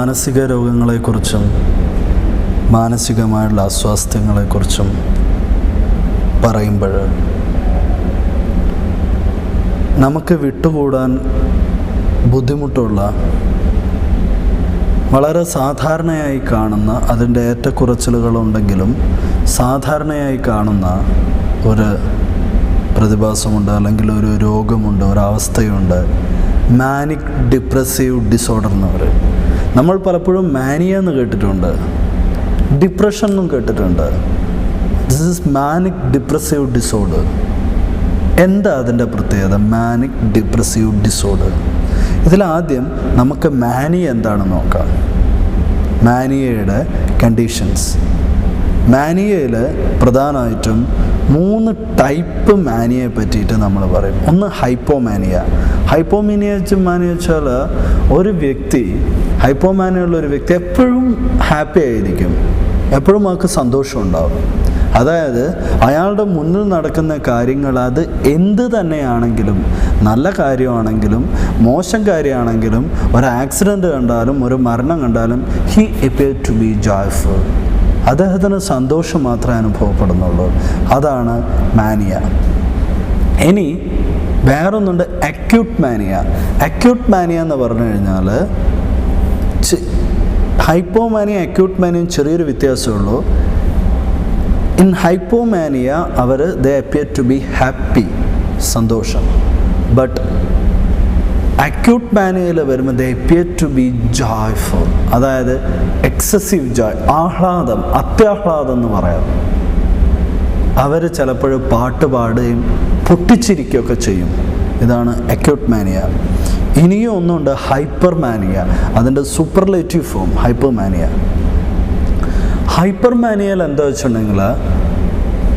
മാനസിക രോഗങ്ങളെക്കുറിച്ചും മാനസികമായുള്ള അസ്വാസ്ഥ്യങ്ങളെക്കുറിച്ചും പറയുമ്പോൾ നമുക്ക് വിട്ടുകൂടാൻ ബുദ്ധിമുട്ടുള്ള വളരെ സാധാരണയായി കാണുന്ന, അതിൻ്റെ ഏറ്റക്കുറച്ചിലുകളുണ്ടെങ്കിലും സാധാരണയായി കാണുന്ന ഒരു പ്രതിഭാസമുണ്ട്, അല്ലെങ്കിൽ ഒരു രോഗമുണ്ട്, ഒരവസ്ഥയുണ്ട്. മാനിക് ഡിപ്രസീവ് ഡിസോർഡർ എന്ന് പറയും. നമ്മൾ പലപ്പോഴും മാനിയ എന്ന് കേട്ടിട്ടുണ്ട്, ഡിപ്രഷൻ എന്നും കേട്ടിട്ടുണ്ട്. This is manic depressive disorder. എന്താ അതിൻ്റെ പ്രത്യേകത? Manic depressive disorder. ഇതിലാദ്യം നമുക്ക് മാനിയ എന്താണെന്ന് നോക്കാം. മാനിയയുടെ കണ്ടീഷൻസ്. മാനിയയിൽ പ്രധാനമായിട്ടും 3 ടൈപ്പ് മാനിയയെ പറ്റിയിട്ട് നമ്മൾ പറയും. ഒന്ന് ഹൈപ്പോമാനിയ. ഹൈപ്പോമാനിയ വെച്ചാൽ ഒരു വ്യക്തി, ഹൈപ്പോമാനിയുള്ള ഒരു വ്യക്തി എപ്പോഴും ഹാപ്പി ആയിരിക്കും, എപ്പോഴും അവർക്ക് സന്തോഷം ഉണ്ടാവും. അതായത് അയാളുടെ മുന്നിൽ നടക്കുന്ന കാര്യങ്ങൾ, അത് എന്ത് തന്നെയാണെങ്കിലും, നല്ല കാര്യമാണെങ്കിലും മോശം കാര്യമാണെങ്കിലും, ഒരു ആക്സിഡൻറ്റ് കണ്ടാലും ഒരു മരണം കണ്ടാലും, he appear to be joyful. അദ്ദേഹത്തിന് സന്തോഷം മാത്രമേ അനുഭവപ്പെടുന്നുള്ളൂ. അതാണ് മാനിയ. ഇനി വേറൊന്നുണ്ട്, അക്യൂട്ട് മാനിയ. അക്യൂട്ട് മാനിയ എന്ന് പറഞ്ഞു കഴിഞ്ഞാൽ ഹൈപ്പോമാനിയ അക്യൂട്ട് മാനിയയും ചെറിയൊരു വ്യത്യാസമുള്ളൂ. In hypomania they appear to be happy, സന്തോഷം. ബട്ട് അക്യൂട്ട് മാനിയയിൽ വരുമ്പോൾ they appear to be joyful, അതായത് എക്സസീവ് ജോയ്, ആഹ്ലാദം, അത്യാഹ്ലാദം എന്ന് പറയാം. അവർ ചിലപ്പോൾ പാട്ട് പാടുകയും പൊട്ടിച്ചിരിക്കുകയൊക്കെ ചെയ്യും. ഇതാണ് അക്യൂട്ട് മാനിയ. ഇനിയും ഒന്നുണ്ട് ഹൈപ്പർ മാനിയ, അതിൻ്റെ സൂപ്പർലേറ്റീവ് ഫോം ഹൈപ്പർ മാനിയ. ഹൈപ്പർ മാനിയയിൽ എന്താ വെച്ചിട്ടുണ്ടെങ്കിൽ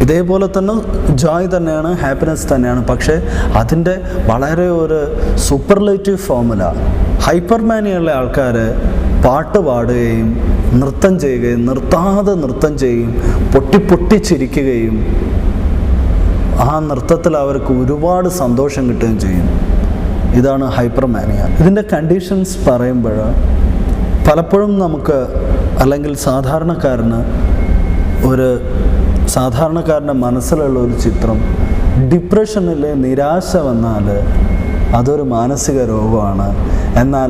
ഇതേപോലെ തന്നെ ജോയ് തന്നെയാണ്, ഹാപ്പിനെസ് തന്നെയാണ്, പക്ഷേ അതിൻ്റെ വളരെ ഒരു സൂപ്പർലേറ്റീവ് ഫോമുല. ഹൈപ്പർ മാനിയുള്ള ആൾക്കാർ പാട്ട് പാടുകയും നൃത്തം ചെയ്യുകയും, നിർത്താതെ നൃത്തം ചെയ്യും, പൊട്ടിച്ചിരിക്കുകയും ആ നൃത്തത്തിൽ അവർക്ക് ഒരുപാട് സന്തോഷം കിട്ടുകയും ചെയ്യും. ഇതാണ് ഹൈപ്പർ മാനിയ. ഇതിൻ്റെ കണ്ടീഷൻസ് പറയുമ്പോൾ പലപ്പോഴും നമുക്ക്, അല്ലെങ്കിൽ സാധാരണക്കാരൻ്റെ മനസ്സിലുള്ള ഒരു ചിത്രം, ഡിപ്രഷനിലെ നിരാശ വന്നാൽ അതൊരു മാനസിക രോഗമാണ്. എന്നാൽ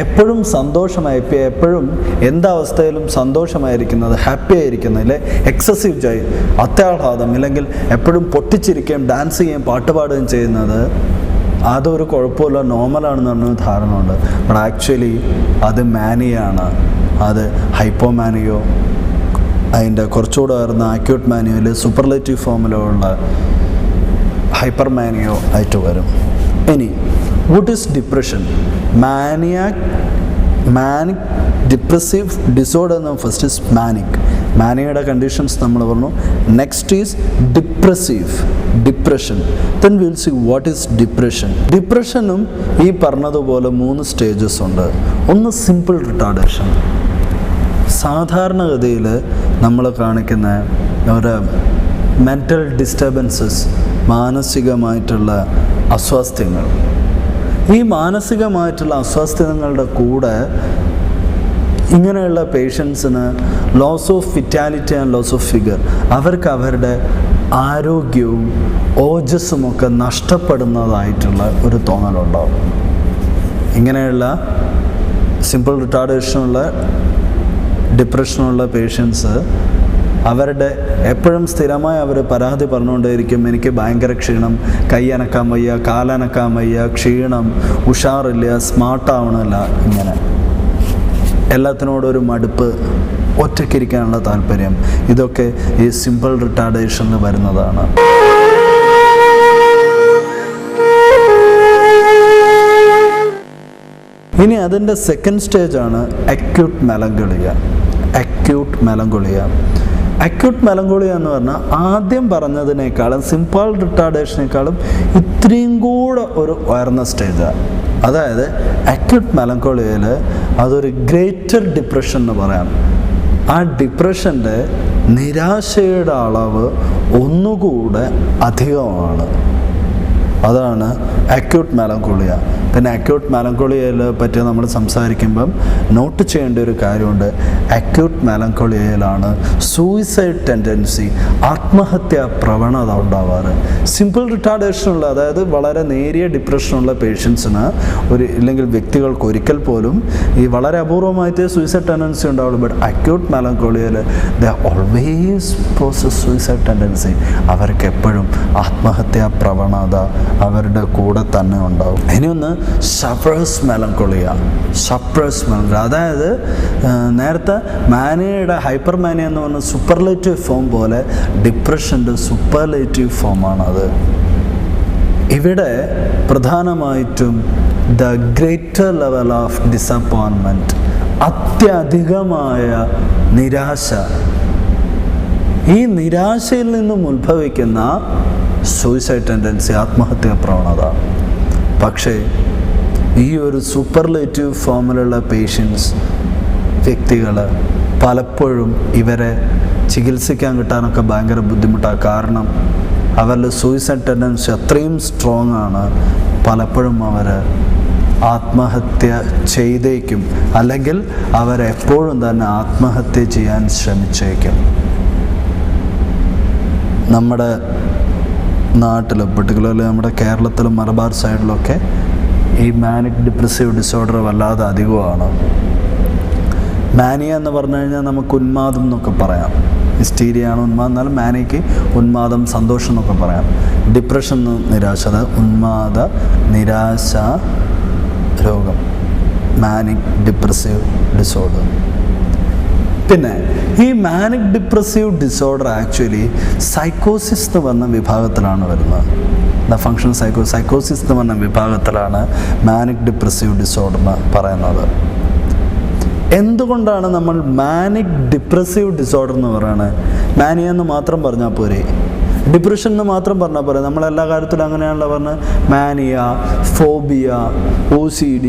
എപ്പോഴും സന്തോഷമായി, എപ്പോഴും എന്താവസ്ഥയിലും സന്തോഷമായിരിക്കുന്നത്, ഹാപ്പി ആയിരിക്കുന്നതിലെ എക്സസീവ് ജോയ്, അത്യാഹ്ലാദം, ഇല്ലെങ്കിൽ എപ്പോഴും പൊട്ടിച്ചിരിക്കുകയും ഡാൻസ് ചെയ്യുകയും പാട്ട് പാടുകയും ചെയ്യുന്നത് അതൊരു കുഴപ്പമില്ല, നോർമലാണെന്ന് പറഞ്ഞൊരു ധാരണ ഉണ്ട്. ബട്ട് ആക്ച്വലി അത് മാനിയാണ്. അത് ഹൈപ്പോമാനിയോ അതിൻ്റെ കുറച്ചുകൂടെ വരുന്ന അക്യൂട്ട് മാനിയോയിൽ സൂപ്പർലേറ്റീവ് ഫോമിലുള്ള ഹൈപ്പർ മാനിയോ ആയിട്ട് വരും. ഇനി what is depression? Manic depressive disorder എന്ന ഫസ്റ്റ് ഈസ് മാനിക്. മാനിയയുടെ കണ്ടീഷൻസ് നമ്മൾ പറഞ്ഞു. Next is depression. Then will see what is depression. ഡിപ്രഷനും ഈ പറഞ്ഞതുപോലെ 3 സ്റ്റേജസ് ഉണ്ട്. ഒന്ന് സിമ്പിൾ റിട്ടാർഡേഷൻ. സാധാരണഗതിയിൽ നമ്മൾ കാണിക്കുന്ന ഒരു മെൻ്റൽ ഡിസ്റ്റർബൻസസ്, മാനസികമായിട്ടുള്ള അസ്വാസ്ഥ്യങ്ങൾ. ഈ മാനസികമായിട്ടുള്ള അസ്വാസ്ഥ്യങ്ങളുടെ കൂടെ ഇങ്ങനെയുള്ള പേഷ്യൻസിന് loss of vitality and loss of figure, അവർക്ക് അവരുടെ ആരോഗ്യവും ഓജസ്സുമൊക്കെ നഷ്ടപ്പെടുന്നതായിട്ടുള്ള ഒരു തോന്നലുണ്ടാവും. ഇങ്ങനെയുള്ള സിമ്പിൾ റിട്ടാർഡേഷനുള്ള ഡിപ്രഷനുള്ള പേഷ്യൻസ് അവരുടെ എപ്പോഴും സ്ഥിരമായി അവർ പരാതി പറഞ്ഞുകൊണ്ടേയിരിക്കും, എനിക്ക് ഭയങ്കര ക്ഷീണം, കൈ അനക്കാൻ വയ്യ, കാലനക്കാൻ വയ്യ, ക്ഷീണം, ഉഷാറില്ല, സ്മാർട്ടാവണില്ല, ഇങ്ങനെ എല്ലാത്തിനോടൊരു മടുപ്പ്, ഒറ്റയ്ക്കിരിക്കാനുള്ള താല്പര്യം, ഇതൊക്കെ ഈ സിമ്പിൾ റിട്ടാർഡേഷനിൽ വരുന്നതാണ്. ഇനി അതിൻ്റെ സെക്കൻഡ് സ്റ്റേജാണ് അക്യൂട്ട് മെലങ്കോളിയ. അക്യൂട്ട് മെലങ്കോളിയ എന്ന് പറഞ്ഞാൽ ആദ്യം പറഞ്ഞതിനേക്കാളും സിമ്പിൾ റിട്ടാർഡേഷനേക്കാളും ഇത്രയും കൂടെ ഒരു ഉയർന്ന സ്റ്റേജാണ്. അതായത് അക്യൂട്ട് മെലങ്കോളിയയിൽ അതൊരു ഗ്രേറ്റർ ഡിപ്രഷൻ എന്ന് പറയാം. ആ ഡിപ്രഷൻ്റെ നിരാശയുടെ അളവ് ഒന്നുകൂടെ അധികമാണ്. അതാണ് അക്യൂട്ട് മെലങ്കോളിയ. പിന്നെ അക്യൂട്ട് മെലങ്കോളിയയെ പറ്റി നമ്മൾ സംസാരിക്കുമ്പം നോട്ട് ചെയ്യേണ്ട ഒരു കാര്യമുണ്ട്. അക്യൂട്ട് മെലങ്കോളിയയിലാണ് സൂയിസൈഡ് ടെൻഡൻസി, ആത്മഹത്യാ പ്രവണത ഉണ്ടാവാറ്. സിമ്പിൾ റിട്ടാർഡേഷനുള്ള, അതായത് വളരെ നേരിയ ഡിപ്രഷനുള്ള പേഷ്യൻസിന് ഇല്ലെങ്കിൽ വ്യക്തികൾക്ക് ഒരിക്കൽ പോലും ഈ വളരെ അപൂർവമായിട്ട് സൂയിസൈഡ് ടെൻഡൻസി ഉണ്ടാവുള്ളൂ. But acute melancholia they always possess suicide tendency. അവർക്ക് എപ്പോഴും ആത്മഹത്യാ പ്രവണത അവരുടെ കൂടെ തന്നെ ഉണ്ടാവും. ഇനിയൊന്ന് സപ്രസ് മെലങ്കോളിയ. അതായത് നേരത്തെ മാനിയയുടെ ഹൈപ്പർ മാനിയ എന്ന് പറഞ്ഞ സൂപ്പർലേറ്റീവ് ഫോം പോലെ ഡിപ്രഷൻ്റെ സൂപ്പർലേറ്റീവ് ഫോമാണത്. ഇവിടെ പ്രധാനമായിട്ടും the greater level of disappointment, അത്യധികമായ നിരാശ, ഈ നിരാശയിൽ നിന്നും ഉത്ഭവിക്കുന്ന സൂയിസൈഡ് ടെൻഡൻസി, ആത്മഹത്യാ പ്രവണത. പക്ഷേ ഈ ഒരു സൂപ്പർലേറ്റീവ് ഫോമിലുള്ള വ്യക്തികൾ പലപ്പോഴും ഇവരെ ചികിത്സിക്കാൻ കിട്ടാനൊക്കെ ഭയങ്കര ബുദ്ധിമുട്ടാണ്. കാരണം അവരുടെ സൂയിസൈഡ് ടെൻഡൻസി അത്രയും സ്ട്രോങ് ആണ്. പലപ്പോഴും അവർ ആത്മഹത്യ ചെയ്തേക്കും, അല്ലെങ്കിൽ അവരെപ്പോഴും തന്നെ ആത്മഹത്യ ചെയ്യാൻ ശ്രമിച്ചേക്കും. നമ്മുടെ നാട്ടിൽ, പെർട്ടിക്കുലർലി നമ്മുടെ കേരളത്തിലും മലബാർ സൈഡിലൊക്കെ ഈ മാനിക് ഡിപ്രസീവ് ഡിസോർഡർ വല്ലാതെ അധികമാണ്. മാനിയ എന്ന് പറഞ്ഞു കഴിഞ്ഞാൽ നമുക്ക് ഉന്മാദം എന്നൊക്കെ പറയാം. ഹിസ്റ്റീരിയാണ് ഉന്മാദം, എന്നാലും മാനിക്ക് ഉന്മാദം, സന്തോഷം എന്നൊക്കെ പറയാം. ഡിപ്രഷൻ, നിരാശ, ഉന്മാദ നിരാശ രോഗം, മാനിക് ഡിപ്രസീവ് ഡിസോർഡർ. പിന്നെ ഈ മാനിക് ഡിപ്രസീവ് ഡിസോർഡർ ആക്ച്വലി സൈക്കോസിസ് എന്ന് പറഞ്ഞ വിഭാഗത്തിലാണ് വരുന്നത്. ദ ഫങ്ഷൻ സൈക്കോസിസ് എന്ന് പറഞ്ഞ വിഭാഗത്തിലാണ് മാനിക് ഡിപ്രസീവ് ഡിസോർഡർ എന്ന് പറയുന്നത്. എന്തുകൊണ്ടാണ് നമ്മൾ മാനിക് ഡിപ്രസീവ് ഡിസോർഡർ എന്ന് പറയുന്നത്? മാനിയ എന്ന് മാത്രം പറഞ്ഞാൽ പോരെ, ഡിപ്രഷൻ എന്ന് മാത്രം പറഞ്ഞാൽ പോരെ. നമ്മളെല്ലാ കാര്യത്തിലും അങ്ങനെയാണല്ലോ പറഞ്ഞത്. Mania, phobia, OCD,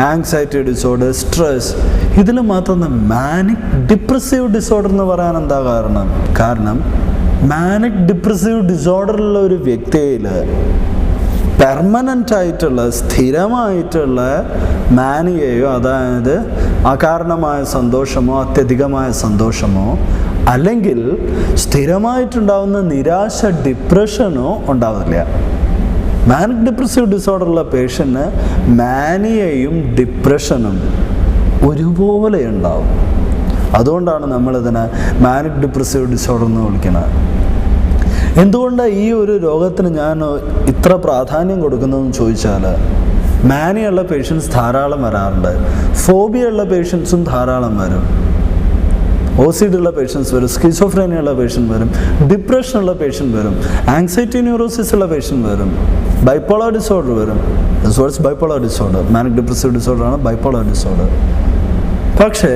anxiety disorder, stress, ഇതിൽ മാത്രം മാനിക് ഡിപ്രസീവ് ഡിസോർഡർ എന്ന് പറയാൻ എന്താ കാരണം? കാരണം മാനിക് ഡിപ്രസീവ് ഡിസോർഡറുള്ള ഒരു വ്യക്തിയിൽ പെർമനൻ്റ് ആയിട്ടുള്ള, സ്ഥിരമായിട്ടുള്ള മാനിയയോ, അതായത് അകാരണമായ സന്തോഷമോ അത്യധികമായ സന്തോഷമോ, അല്ലെങ്കിൽ സ്ഥിരമായിട്ടുണ്ടാകുന്ന നിരാശ, ഡിപ്രഷനോ ഉണ്ടാവില്ല. മാനിക് ഡിപ്രസീവ് ഡിസോർഡറുള്ള പേഷ്യന് മാനിയയും ഡിപ്രഷനും ഒരുപോലെ ഉണ്ടാവും. അതുകൊണ്ടാണ് നമ്മളിതിനെ മാനിക് ഡിപ്രസീവ് ഡിസോർഡർ എന്ന് വിളിക്കുന്നത്. എന്തുകൊണ്ടാണ് ഈ ഒരു രോഗത്തിന് ഞാൻ ഇത്ര പ്രാധാന്യം കൊടുക്കുന്നതെന്ന് ചോദിച്ചാൽ, മാനിയുള്ള പേഷ്യൻസ് ധാരാളം വരാറുണ്ട്, ഫോബിയ ഉള്ള പേഷ്യൻസും ധാരാളം വരും, OCD ഉള്ള പേഷ്യൻസ് വരും, സ്കിസോഫ്രീനിയ ഉള്ള പേഷ്യൻ്റ് വരും, ഡിപ്രഷൻ ഉള്ള പേഷ്യൻ്റ് വരും, ആങ്സൈറ്റി ന്യൂറോസിസ് ഉള്ള പേഷ്യൻ്റ് വരും, ബൈപ്പോളർ ഡിസോർഡർ വരും. ബൈപ്പോളർ ഡിസോർഡർ, മാനിക് ഡിപ്രസീവ് ഡിസോർഡറാണ് ബൈപ്പോളർ ഡിസോർഡർ. പക്ഷേ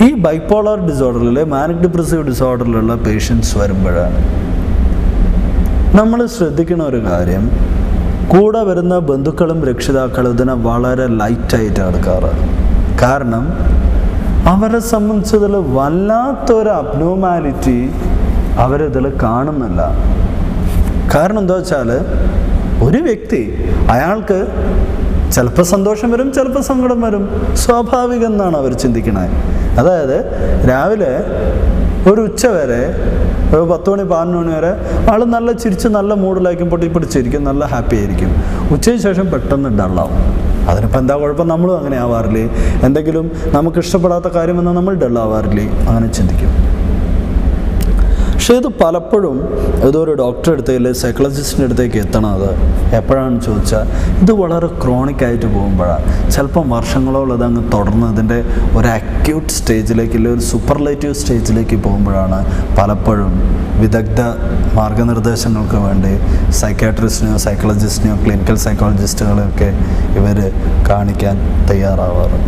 ഈ ബൈപ്പോളർ ഡിസോർഡറിൽ, മാനിക് ഡിപ്രസീവ് ഡിസോർഡറിലുള്ള പേഷ്യൻസ് വരുമ്പോഴാണ് നമ്മൾ ശ്രദ്ധിക്കുന്ന ഒരു കാര്യം, കൂടെ വരുന്ന ബന്ധുക്കളും രക്ഷിതാക്കളും ഇതിനെ വളരെ ലൈറ്റായിട്ട് എടുക്കാറ്. കാരണം അവരെ സംബന്ധിച്ചതിൽ വല്ലാത്തൊരു അബ്നോർമാലിറ്റി അവരിതിൽ കാണുന്നില്ല. കാരണം എന്താ വെച്ചാൽ, ഒരു വ്യക്തി, അയാൾക്ക് ചിലപ്പോൾ സന്തോഷം വരും, ചിലപ്പോൾ സങ്കടം വരും, സ്വാഭാവികം എന്നാണ് അവർ ചിന്തിക്കുന്നത്. അതായത് രാവിലെ ഒരു ഉച്ച വരെ, ഒരു 10 മണി 11 മണി വരെ ആൾ നല്ല ചിരിച്ച് നല്ല മൂഡിലായിരിക്കും, പൊട്ടിപ്പിടിച്ചിരിക്കും, നല്ല ഹാപ്പി ആയിരിക്കും. ഉച്ചയ്ക്ക് ശേഷം പെട്ടെന്ന് ഡള്ളാവും. അതിനിപ്പോൾ എന്താ കുഴപ്പം? നമ്മളും അങ്ങനെ ആവാറില്ലേ? എന്തെങ്കിലും നമുക്ക് ഇഷ്ടപ്പെടാത്ത കാര്യം വന്നാൽ നമ്മൾ ഡള്ളാവാറില്ലേ? അങ്ങനെ ചിന്തിക്കും. പക്ഷേ ഇത് പലപ്പോഴും ഇതൊരു ഡോക്ടറെ അടുത്തേക്ക്, സൈക്കോളജിസ്റ്റിൻ്റെ അടുത്തേക്ക് എത്തണത് എപ്പോഴാണെന്ന് ചോദിച്ചാൽ, ഇത് വളരെ ക്രോണിക്കായിട്ട് പോകുമ്പോഴാണ്. ചിലപ്പം വർഷങ്ങളോളം അതങ്ങ് തുടർന്ന് ഇതിൻ്റെ ഒരു അക്യൂട്ട് സ്റ്റേജിലേക്ക്, അല്ലെങ്കിൽ ഒരു സൂപ്പർലേറ്റീവ് സ്റ്റേജിലേക്ക് പോകുമ്പോഴാണ് പലപ്പോഴും വിദഗ്ധ മാർഗനിർദ്ദേശങ്ങൾക്ക് വേണ്ടി സൈക്കാട്രിസ്റ്റിനെയോ സൈക്കോളജിസ്റ്റിനെയോ ക്ലിനിക്കൽ സൈക്കോളജിസ്റ്റുകളെയൊക്കെ ഇവർ കാണിക്കാൻ തയ്യാറാവാറ്.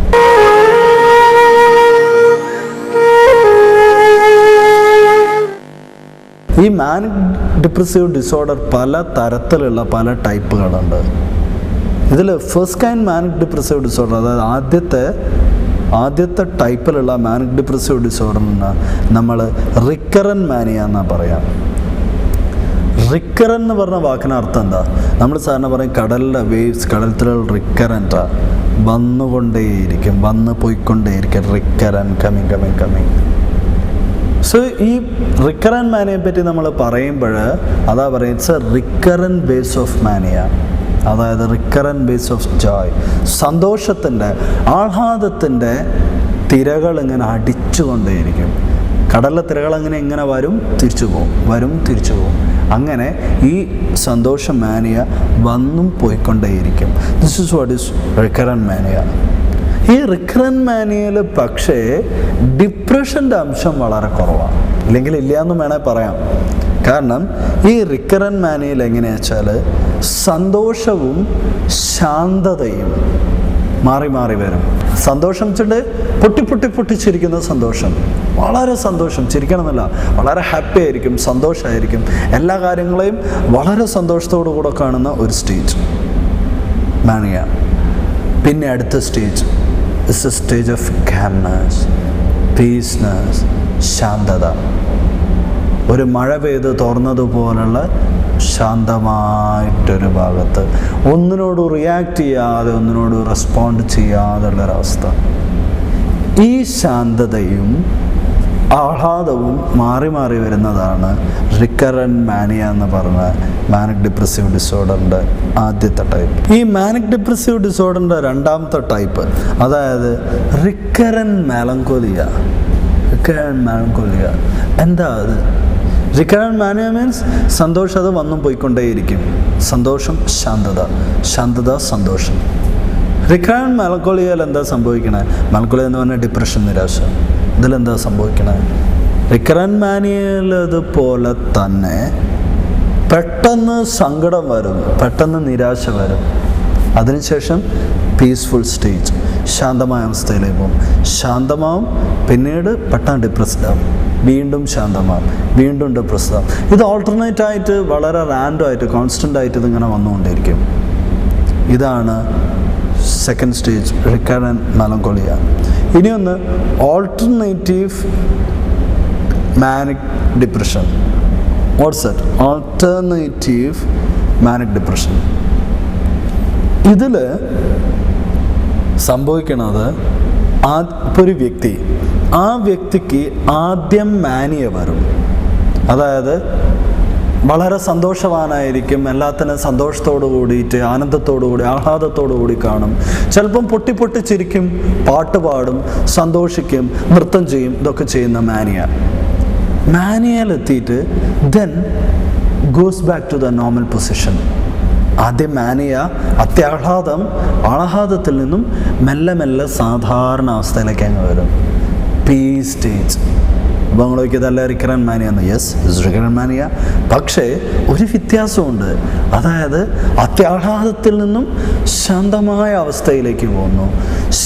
ഈ മാനിക് ഡിപ്രസീവ് ഡിസോർഡർ പല തരത്തിലുള്ള, പല ടൈപ്പുകളുണ്ട്. ഇതിൽ first kind manic depressive disorder, അതായത് ആദ്യത്തെ ടൈപ്പിലുള്ള മാനിക് ഡിപ്രസീവ് ഡിസോർഡറിന് നമ്മൾ റിക്കറൻറ്റ് മാനിയ എന്നാണ് പറയാം. റിക്കറൻ എന്ന് പറഞ്ഞ വാക്കിന് അർത്ഥം എന്താ? നമ്മൾ സാധാരണ പറയും കടലിലെ വേവ്സ്, കടലത്തിലുള്ള റിക്കറൻറ്റാ, വന്നുകൊണ്ടേയിരിക്കും, വന്ന് പോയിക്കൊണ്ടേയിരിക്കും, റിക്കറൻ, കമ്മിങ്. സോ ഈ റിക്കറൻ മാനിയെ പറ്റി നമ്മൾ പറയുമ്പോൾ അതാ പറയും it's a recurrent phase of mania, അതായത് റിക്കറൻ ബേസ് ഓഫ് ജോയ്. സന്തോഷത്തിൻ്റെ, ആഹ്ലാദത്തിൻ്റെ തിരകൾ ഇങ്ങനെ അടിച്ചുകൊണ്ടേയിരിക്കും. കടലിലെ തിരകൾ ഇങ്ങനെ വരും തിരിച്ചു പോകും. അങ്ങനെ ഈ സന്തോഷ മാനിയ വന്നും പോയിക്കൊണ്ടേയിരിക്കും. This is what is recurrent mania. ഈ റിക്കറൻ മാനിയയിൽ പക്ഷേ ഡിപ്രഷൻ്റെ അംശം വളരെ കുറവാണ്, ഇല്ലെങ്കിൽ ഇല്ലയെന്നും വേണേൽ പറയാം. കാരണം ഈ റിക്കറൻ മാനിയയിൽ എങ്ങനെയാ വെച്ചാൽ സന്തോഷവും ശാന്തതയും മാറി മാറി വരും. സന്തോഷം വെച്ചിട്ട് പൊട്ടിച്ചിരിക്കുന്ന സന്തോഷം, വളരെ സന്തോഷം, ചിരിക്കണമെന്നില്ല, വളരെ ഹാപ്പി ആയിരിക്കും, സന്തോഷമായിരിക്കും, എല്ലാ കാര്യങ്ങളെയും വളരെ സന്തോഷത്തോടു കൂടെ കാണുന്ന ഒരു സ്റ്റേജ് മാനിയ. പിന്നെ അടുത്ത stage is a stage of calmness, peaceness, ശാന്തത. ഒരു മഴ പെയ്ത് തോർന്നതുപോലുള്ള ശാന്തമായിട്ടൊരു ഭാഗത്ത്, ഒന്നിനോട് റിയാക്ട് ചെയ്യാതെ, ഒന്നിനോട് റെസ്പോണ്ട് ചെയ്യാതുള്ളൊരവസ്ഥ. ഈ ശാന്തതയും ആഹ്ലാദവും മാറി മാറി വരുന്നതാണ് റിക്കറൻ മാനിയ എന്ന് പറഞ്ഞ മാനിക് ഡിപ്രസീവ് ഡിസോർഡറിൻ്റെ ആദ്യത്തെ ടൈപ്പ്. ഈ മാനിക് ഡിപ്രസീവ് ഡിസോർഡറിൻ്റെ രണ്ടാമത്തെ ടൈപ്പ്, അതായത് റിക്കറൻ മെലങ്കോലിയ. എന്താ അത്? റിക്കറൻ മാനിയ മീൻസ് സന്തോഷം, അത് വന്നും പോയിക്കൊണ്ടേയിരിക്കും. സന്തോഷം, ശാന്തത, സന്തോഷം. റിക്കറൻ മെലങ്കോളിയയിൽ എന്താ സംഭവിക്കണേ? മെലങ്കോളിയ എന്ന് പറഞ്ഞാൽ ഡിപ്രഷൻ, നിരാശ. ഇതിലെന്താ സംഭവിക്കണേ? റിക്കറൻ മാനിയയിലതുപോലെ തന്നെ പെട്ടെന്ന് സങ്കടം വരും, പെട്ടെന്ന് നിരാശ വരും. അതിനുശേഷം പീസ്ഫുൾ സ്റ്റേജ്, ശാന്തമായ അവസ്ഥയിലേക്ക് പോകും. ശാന്തമാവും, പിന്നീട് പെട്ടെന്ന് ഡിപ്രസ്ഡ് ആവും, വീണ്ടും ശാന്തമാവും, വീണ്ടും ഡിപ്രസ്ഡ് ആവും. ഇത് ഓൾട്ടർനേറ്റ് ആയിട്ട്, വളരെ റാൻഡം ആയിട്ട്, കോൺസ്റ്റൻ്റ് ആയിട്ട് ഇതിങ്ങനെ വന്നുകൊണ്ടിരിക്കും. ഇതാണ് സെക്കൻഡ് സ്റ്റേജ്, റിക്കറൻ മെലങ്കോളിയ. ഇനിയൊന്ന് alternative manic depression. What's that? Alternative manic depression. ഇതിൽ സംഭവിക്കുന്നത് ഇപ്പോൾ ഒരു വ്യക്തി, ആ വ്യക്തിക്ക് ആദ്യം മാനിയ വരും. അതായത് വളരെ സന്തോഷവാനായിരിക്കും, എല്ലാത്തിനും സന്തോഷത്തോടു കൂടിയിട്ട്, ആനന്ദത്തോടു കൂടി, ആഹ്ലാദത്തോടു കൂടി കാണും. ചിലപ്പം പൊട്ടിച്ചിരിക്കും, പാട്ട് പാടും, സന്തോഷിക്കും, നൃത്തം ചെയ്യും. ഇതൊക്കെ ചെയ്യുന്ന മാനിയയിലെത്തിയിട്ട് then goes back to the normal position. ആദ്യം മാനിയ, ആഹ്ലാദത്തിൽ നിന്നും മെല്ലെ മെല്ലെ സാധാരണ അവസ്ഥയിലേക്ക് അങ്ങ് വരും. Peace stage. അപ്പോൾ നമ്മളൊക്കെ ഇതല്ല റിക്കറൻ മാനിയ എന്ന്. Yes, recurrent mania. പക്ഷേ ഒരു വ്യത്യാസമുണ്ട്. അതായത് അത്യാഹ്ലാദത്തിൽ നിന്നും ശാന്തമായ അവസ്ഥയിലേക്ക് പോകുന്നു.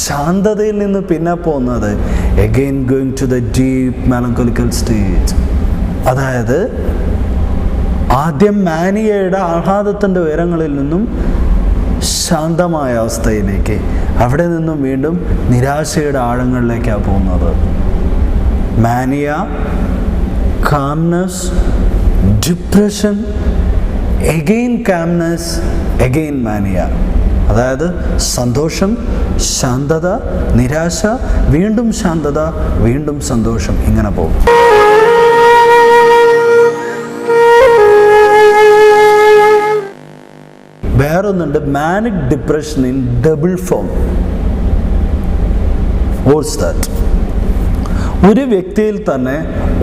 ശാന്തതയിൽ നിന്ന് പിന്നെ പോകുന്നത് again going to the deep melancholical stage. അതായത് ആദ്യം മാനിയയുടെ ആഹ്ലാദത്തിൻ്റെ ഉയരങ്ങളിൽ നിന്നും ശാന്തമായ അവസ്ഥയിലേക്ക്, അവിടെ നിന്നും വീണ്ടും നിരാശയുടെ ആഴങ്ങളിലേക്കാണ് പോകുന്നത്. Mania, calmness, depression, again calmness, again mania. അതായത് സന്തോഷം, ശാന്തത, നിരാശ, വീണ്ടും ശാന്തത, വീണ്ടും സന്തോഷം, ഇങ്ങനെ പോകും. വേറൊന്നുണ്ട്, manic depression in double form. What's that? ഒരു വ്യക്തിയിൽ തന്നെ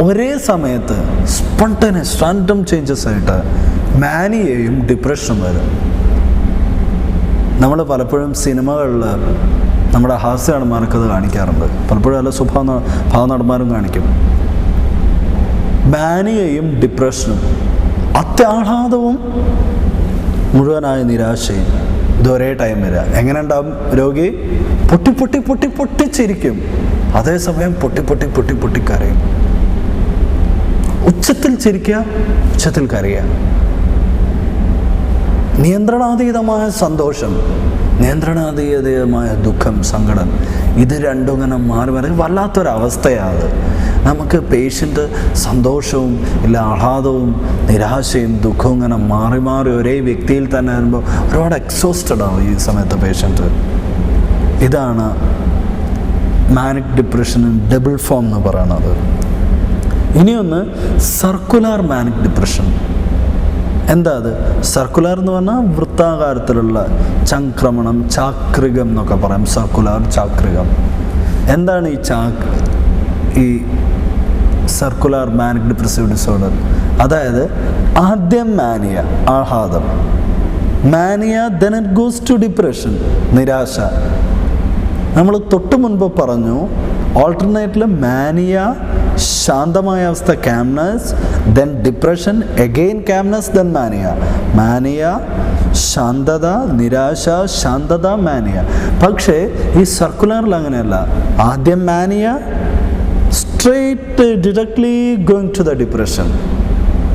ഒരേ സമയത്ത് സ്പോണ്ടേനിയസ് റാൻഡം ചേഞ്ചസ് ആയിട്ട് മാനിയയും ഡിപ്രഷനും വരും. നമ്മൾ പലപ്പോഴും സിനിമകളിൽ നമ്മുടെ ഹാസ്യ നടന്മാർക്ക് അത് കാണിക്കാറുണ്ട്. പലപ്പോഴും നല്ല ഭാവ നടന്മാരും കാണിക്കും. മാനിയയും ഡിപ്രഷനും, അത്യാഹ്ലാദവും മുഴുവനായ നിരാശയും, ഇത് ഒരേ ടൈം വരിക. എങ്ങനെ ഉണ്ടാവും? രോഗി പൊട്ടിച്ചിരിക്കും, അതേസമയം പൊട്ടി കരയും. ഉച്ചത്തിൽ ചിരിക്കുക, ഉച്ചത്തിൽ കരയുക. നിയന്ത്രണാതീതമായ സന്തോഷം, നിയന്ത്രണാതീതമായ ദുഃഖം, സങ്കടം, ഇത് രണ്ടും ഇങ്ങനെ മാറി വല്ലാത്തൊരവസ്ഥയാണ്. നമുക്ക് പേഷ്യൻ്റ് സന്തോഷവും ഇല്ല ആഹ്ലാദവും നിരാശയും ദുഃഖവും ഇങ്ങനെ മാറി മാറി ഒരേ വ്യക്തിയിൽ തന്നെ വരുമ്പോൾ ഒരുപാട് എക്സോസ്റ്റഡ് ആവും ഈ സമയത്ത് പേഷ്യൻ്റ്. ഇതാണ് മാനിക് ഡിപ്രഷന് ഡബിൾ ഫോം എന്ന് പറയുന്നത്. ഇനിയൊന്ന് സർക്കുലാർ മാനിക് ഡിപ്രഷൻ. എന്താ അത്? സർക്കുലാർ എന്ന് പറഞ്ഞാൽ വൃത്താകാരത്തിലുള്ള ചംക്രമണം, ചാക്രികം എന്നൊക്കെ പറയാം. സർക്കുലാർ, ചാക്രികം. എന്താണ് ഈ സർക്കുലാർ മാനിക് ഡിപ്രസീവ് ഡിസോർഡർ? അതായത് ആദ്യം മാനിയ, ആഹ്ലാദം, mania, then it goes to depression, നിരാശ. നമ്മൾ തൊട്ട് മുൻപ് പറഞ്ഞു ഓൾട്ടർനേറ്റിൽ മാനിയ, ശാന്തമായ അവസ്ഥ, calmness, then depression, again calmness, then mania. Mania, ശാന്തത, നിരാശ, ശാന്തത, മാനിയ. പക്ഷേ ഈ സർക്കുലറിൽ അങ്ങനെയല്ല. ആദ്യം mania, straight directly going to the depression.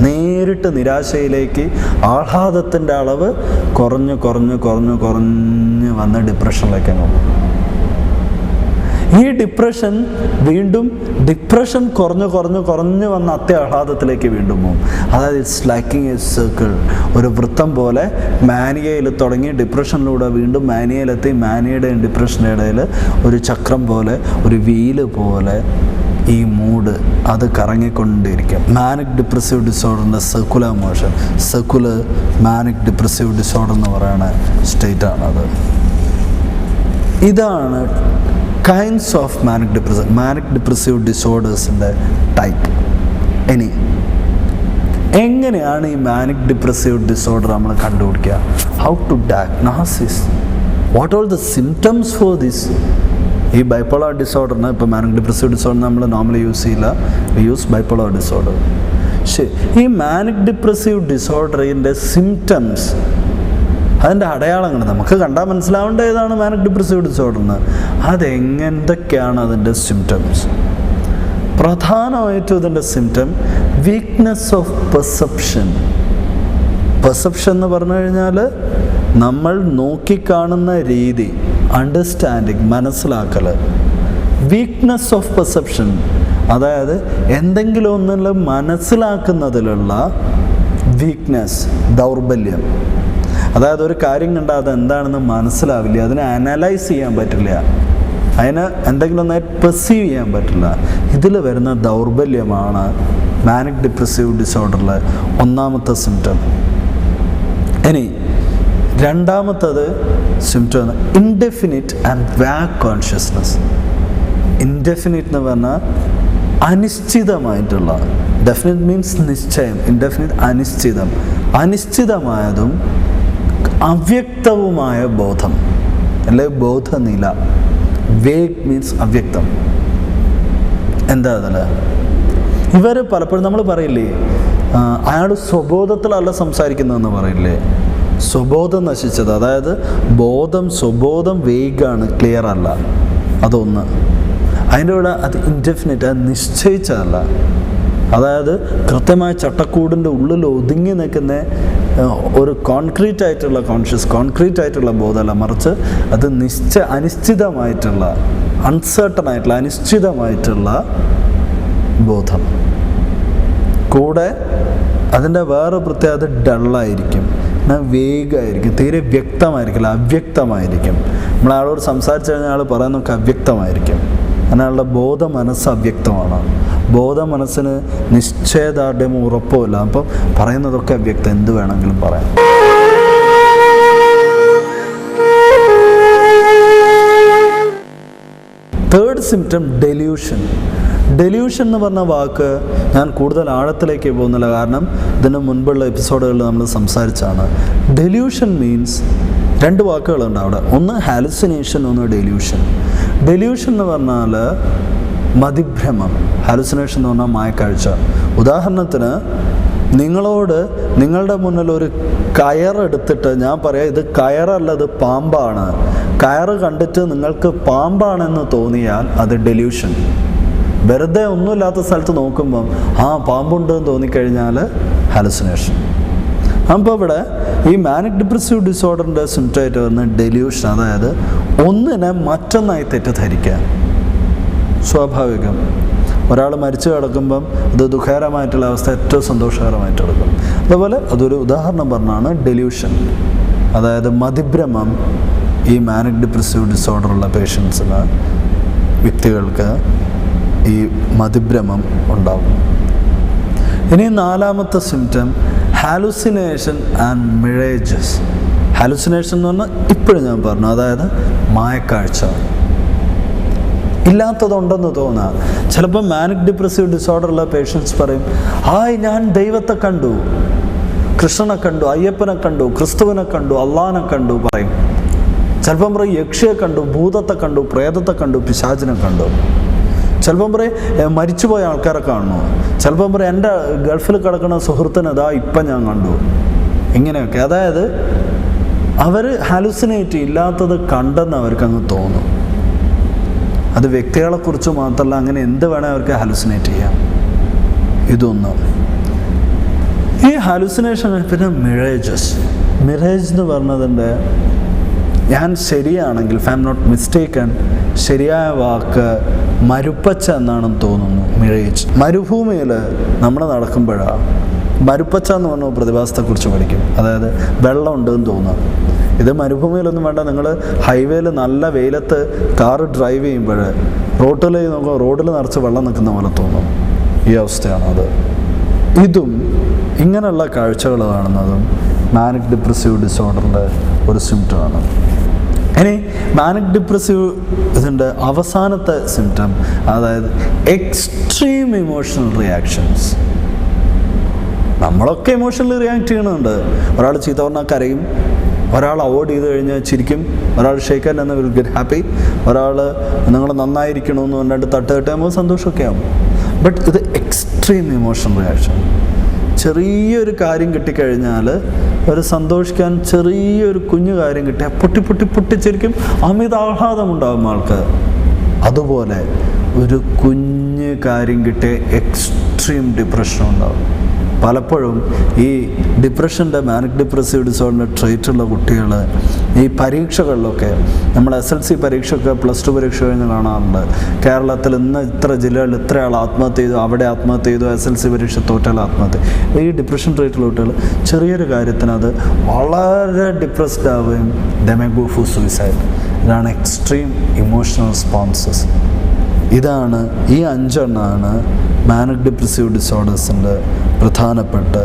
നേരിട്ട് നിരാശയിലേക്ക്, ആഹ്ലാദത്തിൻ്റെ അളവ് കുറഞ്ഞ് കുറഞ്ഞ് കുറഞ്ഞ് കുറഞ്ഞ് വന്ന് ഡിപ്രഷനിലേക്ക് അങ്ങ് പോകും. ഈ ഡിപ്രഷൻ വീണ്ടും ഡിപ്രഷൻ കുറഞ്ഞ് കുറഞ്ഞ് കുറഞ്ഞ് വന്ന അത്യാഹ്ലാദത്തിലേക്ക് വീണ്ടും പോകും. അതായത് ഇറ്റ്സ് ലൈക്കിങ് എ സർക്കിൾ, ഒരു വൃത്തം പോലെ. മാനിയയിൽ തുടങ്ങി ഡിപ്രഷനിലൂടെ വീണ്ടും മാനിയയിലെത്തി, മാനിയയുടെയും ഡിപ്രഷൻ്റെ ഇടയിൽ ഒരു ചക്രം പോലെ, ഒരു വീല് പോലെ ഈ മൂഡ് അത് കറങ്ങിക്കൊണ്ടിരിക്കും. മാനിക് ഡിപ്രസീവ് ഡിസോർഡറിൻ്റെ circular motion, circular manic depressive disorder എന്ന് പറയുന്ന സ്റ്റേറ്റാണത്. ഇതാണ് കൈൻഡ്സ് ഓഫ് മാനിക് ഡിപ്രസീവ് ഡിസോർഡേഴ്സിൻ്റെ ടൈപ്പ്. ഇനി എങ്ങനെയാണ് ഈ മാനിക് ഡിപ്രസീവ് ഡിസോർഡർ നമ്മൾ കണ്ടുപിടിക്കുക? How to diagnosis? What are the symptoms for this? ഈ ബൈപ്പോളർ ഡിസോർഡറിന്, ഇപ്പോൾ മാനിക് ഡിപ്രസീവ് ഡിസോർഡർ നമ്മൾ നോർമലി യൂസ് ചെയ്യില്ല, വി യൂസ് ബൈപ്പോളർ ഡിസോർഡർ. ശരി, ഈ മാനിക് ഡിപ്രസീവ് ഡിസോർഡറിൻ്റെ സിംറ്റംസ്, അതിൻ്റെ അടയാളങ്ങൾ നമുക്ക് കണ്ടാൽ മനസ്സിലാവേണ്ട ഏതാണ് മാനിക് ഡിപ്രസീവ് ഡിസോർഡറിന്. അതെങ്ങനെയൊക്കെയാണ് അതിൻ്റെ സിംറ്റംസ്? പ്രധാനമായിട്ടും ഇതിൻ്റെ symptom weakness of perception. Perception എന്ന് പറഞ്ഞു കഴിഞ്ഞാൽ നമ്മൾ നോക്കിക്കാണുന്ന രീതി, അണ്ടർസ്റ്റാൻഡിങ്, മനസ്സിലാക്കൽ. വീക്ക്നെസ് ഓഫ് പെർസെപ്ഷൻ, അതായത് എന്തെങ്കിലും ഒന്നുള്ള മനസ്സിലാക്കുന്നതിലുള്ള വീക്ക്നെസ്, ദൗർബല്യം. അതായത് ഒരു കാര്യം കണ്ടാൽ അതെന്താണെന്ന് മനസ്സിലാവില്ല, അതിനെ അനലൈസ് ചെയ്യാൻ പറ്റില്ല, അതിന് എന്തെങ്കിലും ഒന്നായിട്ട് പെർസീവ് ചെയ്യാൻ പറ്റില്ല. ഇതിൽ വരുന്ന ദൗർബല്യമാണ് മാനിക് ഡിപ്രസീവ് ഡിസോർഡറിലെ ഒന്നാമത്തെ സിംറ്റം. ഇനി രണ്ടാമത്തത് symptom indefinite and Wagh consciousness. Indefinite എന്ന് പറഞ്ഞാൽ അനിശ്ചിതമായിട്ടുള്ള, ഡെഫിനിറ്റ് മീൻസ് നിശ്ചയം, ഇൻഡെഫിനിറ്റ് അനിശ്ചിതം, അനിശ്ചിതമായതും അവ്യക്തവുമായ ബോധം, അല്ലെ ബോധനില. Vague means അവ്യക്തം. എന്താ അതിൽ? ഇവർ പലപ്പോഴും നമ്മൾ പറയില്ലേ, അയാൾ സ്വബോധത്തിലല്ല സംസാരിക്കുന്നതെന്ന് പറയില്ലേ, സ്വബോധം നശിച്ചത്. അതായത് സ്വബോധം വേഗാണ്, ക്ലിയർ അല്ല. അതൊന്ന്. അതിൻ്റെ കൂടെ അത് ഇൻഡെഫിനിറ്റ്, അത് നിശ്ചയിച്ചതല്ല. അതായത് കൃത്യമായ ചട്ടക്കൂടിൻ്റെ ഉള്ളിൽ ഒതുങ്ങി നിൽക്കുന്ന ഒരു കോൺക്രീറ്റ് ആയിട്ടുള്ള ബോധമല്ല, മറിച്ച് അത് അനിശ്ചിതമായിട്ടുള്ള, അൺസർട്ടൺ ആയിട്ടുള്ള, അനിശ്ചിതമായിട്ടുള്ള ബോധം. കൂടെ അതിൻ്റെ വേറെ പ്രത്യേകത ഡള്ളായിരിക്കും, വേഗമായിരിക്കും, തീരെ വ്യക്തമായിരിക്കില്ല, അവ്യക്തമായിരിക്കും. നമ്മളയാളോട് സംസാരിച്ചു കഴിഞ്ഞാൽ ആൾ പറയുന്നതൊക്കെ അവ്യക്തമായിരിക്കും. അതിനുള്ള മനസ്സ് അവ്യക്തമാണ്. മനസ്സിന് നിശ്ചയദാർഢ്യമോ ഉറപ്പുമില്ല. അപ്പം പറയുന്നതൊക്കെ അവ്യക്തം, എന്ത് വേണമെങ്കിലും പറയാം. Third symptom delusion. ഡെല്യൂഷൻ എന്ന് പറഞ്ഞ വാക്ക് ഞാൻ കൂടുതൽ ആഴത്തിലേക്ക് പോകുന്നില്ല, കാരണം ഇതിന് മുൻപുള്ള എപ്പിസോഡുകളിൽ നമ്മൾ സംസാരിച്ചാണ്. ഡെല്യൂഷൻ മീൻസ് രണ്ട് വാക്കുകളുണ്ട് അവിടെ. ഒന്ന് ഹാലുസിനേഷൻ, ഒന്ന് ഡെല്യൂഷൻ. ഡെല്യൂഷൻ എന്ന് പറഞ്ഞാൽ മതിഭ്രമം, ഹാലുസിനേഷൻ എന്ന് പറഞ്ഞാൽ മായക്കാഴ്ച. ഉദാഹരണത്തിന്, നിങ്ങളുടെ മുന്നിൽ ഒരു കയറെടുത്തിട്ട് ഞാൻ പറയാം ഇത് കയറല്ല, ഇത് പാമ്പാണ്. കയറ് കണ്ടിട്ട് നിങ്ങൾക്ക് പാമ്പാണെന്ന് തോന്നിയാൽ അത് ഡെല്യൂഷൻ. വെറുതെ ഒന്നുമില്ലാത്ത സ്ഥലത്ത് നോക്കുമ്പം പാമ്പുണ്ടെന്ന് തോന്നിക്കഴിഞ്ഞാൽ ഹാലുസിനേഷൻ. അപ്പോൾ ഇവിടെ ഈ മാനിക് ഡിപ്രസീവ് ഡിസോർഡറിൻ്റെ സിംറ്റമായിട്ട് വരുന്ന ഡെല്യൂഷൻ, അതായത് ഒന്നിനെ മറ്റൊന്നായി തെറ്റിദ്ധരിക്കുക. സ്വാഭാവികം. ഒരാൾ മരിച്ചു കിടക്കുമ്പം അത് ദുഃഖകരമായിട്ടുള്ള അവസ്ഥ ഏറ്റവും സന്തോഷകരമായിട്ട് എടുക്കും. അതുപോലെ അതൊരു ഉദാഹരണം പറഞ്ഞാണ് ഡെല്യൂഷൻ, അതായത് മതിഭ്രമം. ഈ മാനിക് ഡിപ്രസീവ് ഡിസോർഡർ ഉള്ള പേഷ്യൻസിന്, വ്യക്തികൾക്ക് ഈ മതിഭ്രമം ഉണ്ടാകും. ഇനി 4ാമത്തെ സിംറ്റം ഹാലുസിനേഷൻ ആൻഡ് മിറേജസ്. ഹാലുസിനേഷൻ എന്ന് പറഞ്ഞാൽ ഇപ്പോഴും ഞാൻ പറഞ്ഞു, അതായത് മായക്കാഴ്ച, ഇല്ലാത്തതുണ്ടെന്ന് തോന്നുക. ചിലപ്പോൾ മാനിക് ഡിപ്രസീവ് ഡിസോർഡർ ഉള്ള പേഷ്യൻസ് പറയും, ഞാൻ ദൈവത്തെ കണ്ടു, കൃഷ്ണനെ കണ്ടു, അയ്യപ്പനെ കണ്ടു, ക്രിസ്തുവിനെ കണ്ടു, അള്ളാനെ കണ്ടു പറയും. ചിലപ്പം പറയും യക്ഷിയെ കണ്ടു, ഭൂതത്തെ കണ്ടു, പ്രേതത്തെ കണ്ടു, പിശാചിനെ കണ്ടു. ചിലപ്പം പറയും മരിച്ചുപോയ ആൾക്കാരെ കാണുന്നു. ചിലപ്പം പറയും എൻ്റെ ഗൾഫിൽ കിടക്കുന്ന സുഹൃത്തിനെ ഇപ്പം ഞാൻ കണ്ടു. ഇങ്ങനെയൊക്കെ, അതായത് അവർ ഹാലുസിനേറ്റ് ഇല്ലാത്തത് കണ്ടെന്ന് അവർക്കങ്ങ് തോന്നും. അത് വ്യക്തികളെക്കുറിച്ച് മാത്രമല്ല, അങ്ങനെ എന്ത് വേണേൽ അവർക്ക് ഹാലുസിനേറ്റ് ചെയ്യാം. ഇതൊന്നും ഈ ഹാലുസിനേഷൻ. പിന്നെ മിറേജസ്. മിറേജ് എന്ന് പറഞ്ഞതിൻ്റെ, ഞാൻ ശരിയാണെങ്കിൽ, if I'm not mistaken, ശരിയായ വാക്ക് മരുപ്പച്ച എന്നാണെന്ന് തോന്നുന്നു. മിറേജ്. മരുഭൂമിയിൽ നമ്മൾ നടക്കുമ്പോഴാണ് മരുപ്പച്ച എന്ന് പറഞ്ഞ പ്രതിഭാസത്തെക്കുറിച്ച് പഠിക്കും. അതായത് വെള്ളം ഉണ്ടെന്ന് തോന്നുക. ഇത് മരുഭൂമിയിലൊന്നും വേണ്ട, നിങ്ങൾ ഹൈവേയിൽ നല്ല വെയിലത്ത് കാറ് ഡ്രൈവ് ചെയ്യുമ്പോൾ റോഡിൽ നോക്കുക, റോഡിൽ നിറച്ച് വെള്ളം നിൽക്കുന്ന പോലെ തോന്നും. ഈ അവസ്ഥയാണത്. ഇതും ഇങ്ങനെയുള്ള കാഴ്ചകൾ കാണുന്നതും മാനിക് ഡിപ്രസീവ് ഡിസോർഡറിൻ്റെ ഒരു സിംറ്റമാണ്. ഇനി മാനിക് ഡിപ്രസീവ് ഇതിൻ്റെ അവസാനത്തെ സിംറ്റം, അതായത് എക്സ്ട്രീം ഇമോഷണൽ റിയാക്ഷൻസ്. നമ്മളൊക്കെ ഇമോഷണലി റിയാക്ട് ചെയ്യണുണ്ട്. ഒരാൾ ചീത്ത പറഞ്ഞാൽ കരയും, ഒരാൾ അവോയ്ഡ് ചെയ്ത് കഴിഞ്ഞാൽ ചിരിക്കും, ഒരാൾ shake hand will get happy, ഒരാൾ നിങ്ങൾ നന്നായിരിക്കണമെന്ന് പറഞ്ഞിട്ട് തട്ട് തട്ടുമ്പോൾ സന്തോഷമൊക്കെ ആവും. ബട്ട് ഇത് എക്സ്ട്രീം ഇമോഷണൽ റിയാക്ഷൻ. ചെറിയൊരു കാര്യം കിട്ടിക്കഴിഞ്ഞാൽ, ഒരു സന്തോഷിക്കാൻ ചെറിയൊരു കുഞ്ഞു കാര്യം കിട്ടിയാൽ പൊട്ടിച്ചിരിക്കും, അമിത ആഹ്ലാദമുണ്ടാകും ആൾക്ക്. അതുപോലെ ഒരു കുഞ്ഞ് കാര്യം കിട്ടിയ എക്സ്ട്രീം ഡിപ്രഷൻ ഉണ്ടാകും. പലപ്പോഴും ഈ ഡിപ്രഷൻ്റെ, മാനിക് ഡിപ്രസീവ് ഡിസോർഡറിൻ്റെ ട്രേറ്റുള്ള കുട്ടികൾ ഈ പരീക്ഷകളിലൊക്കെ, നമ്മൾ SLC പരീക്ഷയൊക്കെ +2 പരീക്ഷ കഴിഞ്ഞ് കാണാറുണ്ട്. കേരളത്തിൽ ഇന്ന് ഇത്ര ജില്ലകളിൽ ഇത്രയാൾ ആത്മഹത്യ ചെയ്തു, അവിടെ ആത്മഹത്യ ചെയ്തു, SLC പരീക്ഷ തോറ്റാൽ ആത്മഹത്യ. ഈ ഡിപ്രഷൻ ട്രേറ്റുള്ള കുട്ടികൾ ചെറിയൊരു കാര്യത്തിന് അത് വളരെ ഡിപ്രസ്ഡ് ആവുകയും they may go for suicide. ഇതാണ് എക്സ്ട്രീം ഇമോഷണൽ റെസ്പോൺസസ്. ഇതാണ്, ഈ 5 എണ്ണമാണ് മാനിക് ഡിപ്രസീവ് ഡിസോർഡേഴ്സിൻ്റെ പ്രധാനപ്പെട്ട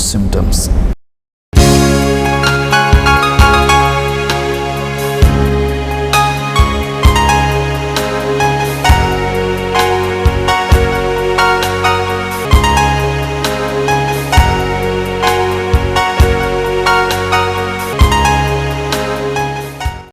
സിംറ്റംസ്.